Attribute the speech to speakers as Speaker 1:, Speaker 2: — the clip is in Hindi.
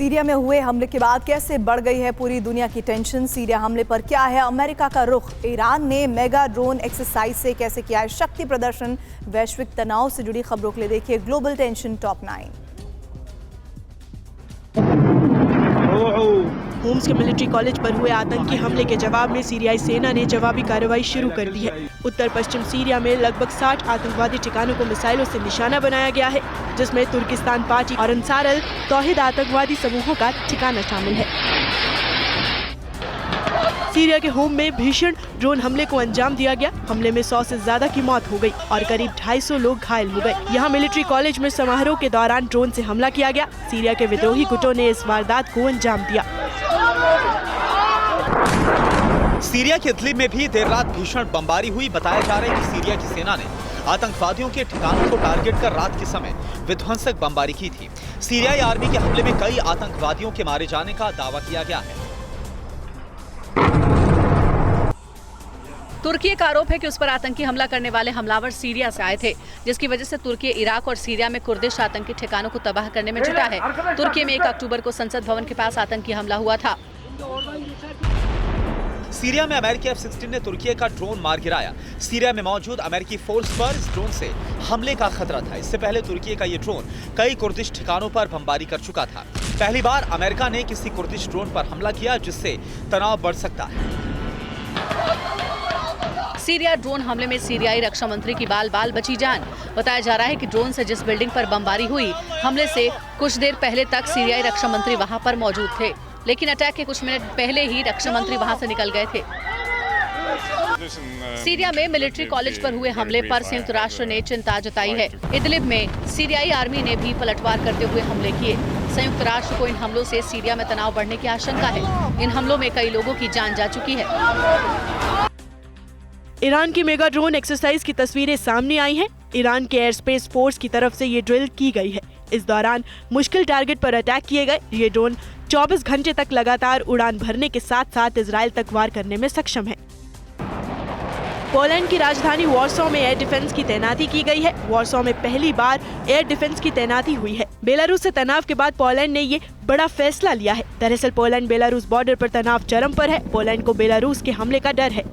Speaker 1: सीरिया में हुए हमले के बाद कैसे बढ़ गई है पूरी दुनिया की टेंशन। सीरिया हमले पर क्या है अमेरिका का रुख? ईरान ने मेगा ड्रोन एक्सरसाइज से कैसे किया है शक्ति प्रदर्शन? वैश्विक तनाव से जुड़ी खबरों के लिए देखिए ग्लोबल टेंशन टॉप 9।
Speaker 2: होम्स के मिलिट्री कॉलेज पर हुए आतंकी हमले के जवाब में सीरियाई सेना ने जवाबी कार्रवाई शुरू कर दी है। उत्तर पश्चिम सीरिया में लगभग 60 आतंकवादी ठिकानों को मिसाइलों से निशाना बनाया गया है, जिसमें तुर्किस्तान पार्टी और अंसार अल तौहीद आतंकवादी समूहों का ठिकाना शामिल है। सीरिया के होम में भीषण ड्रोन हमले को अंजाम दिया गया। हमले में 100 से ज्यादा की मौत हो गई और करीब 250 लोग घायल हो गए। यहाँ मिलिट्री कॉलेज में समारोह के दौरान ड्रोन से हमला किया गया। सीरिया के विद्रोही गुटों ने इस वारदात को अंजाम दिया।
Speaker 3: सीरिया के इदलिब में भी देर रात भीषण बमबारी हुई। बताया जा रहा है कि सीरिया की सेना ने आतंकवादियों के ठिकानों को टारगेट कर रात के समय विध्वंसक बमबारी की थी। सीरियाई आर्मी के हमले में कई आतंकवादियों के मारे जाने का दावा किया गया है।
Speaker 4: तुर्की का आरोप है कि उस पर आतंकी हमला करने वाले हमलावर सीरिया से आए थे, जिसकी वजह से तुर्की इराक और सीरिया में कुर्दिश आतंकी ठिकानों को तबाह करने में जुटा है। तुर्की में 1 अक्टूबर को संसद भवन के पास आतंकी हमला हुआ था।
Speaker 3: सीरिया में अमेरिकी F-16 ने तुर्की का ड्रोन मार गिराया। सीरिया में मौजूद अमेरिकी फोर्स पर इस ड्रोन से हमले का खतरा था। इससे पहले तुर्की का ये ड्रोन कई कुर्दिश ठिकानों पर बमबारी कर चुका था। पहली बार अमेरिका ने किसी कुर्दिश ड्रोन पर हमला किया, जिससे तनाव बढ़ सकता है।
Speaker 4: सीरिया ड्रोन हमले में सीरियाई रक्षा मंत्री की बाल बाल बची जान। बताया जा रहा है कि ड्रोन से जिस बिल्डिंग पर बमबारी हुई, हमले से कुछ देर पहले तक सीरियाई रक्षा मंत्री वहां पर मौजूद थे, लेकिन अटैक के कुछ मिनट पहले ही रक्षा मंत्री वहां से निकल गए थे। सीरिया में मिलिट्री कॉलेज पर हुए हमले पर संयुक्त राष्ट्र ने चिंता जताई है। इदलिब में सीरियाई आर्मी ने भी पलटवार करते हुए हमले किए। संयुक्त राष्ट्र को इन हमलों से सीरिया में तनाव बढ़ने की आशंका है। इन हमलों में कई लोगों की जान जा चुकी है।
Speaker 2: ईरान की मेगा ड्रोन एक्सरसाइज की तस्वीरें सामने आई हैं। ईरान के एयर स्पेस फोर्स की तरफ से ये ड्रिल की गई है। इस दौरान मुश्किल टारगेट पर अटैक किए गए। ये ड्रोन 24 घंटे तक लगातार उड़ान भरने के साथ साथ इजराइल तक वार करने में सक्षम है। पोलैंड की राजधानी वॉर्सो में एयर डिफेंस की तैनाती की गई है। वॉर्सो में पहली बार एयर डिफेंस की तैनाती हुई है। बेलारूस से तनाव के बाद पोलैंड ने ये बड़ा फैसला लिया है। दरअसल पोलैंड बेलारूस बॉर्डर पर तनाव चरम पर है। पोलैंड को बेलारूस के हमले का डर है।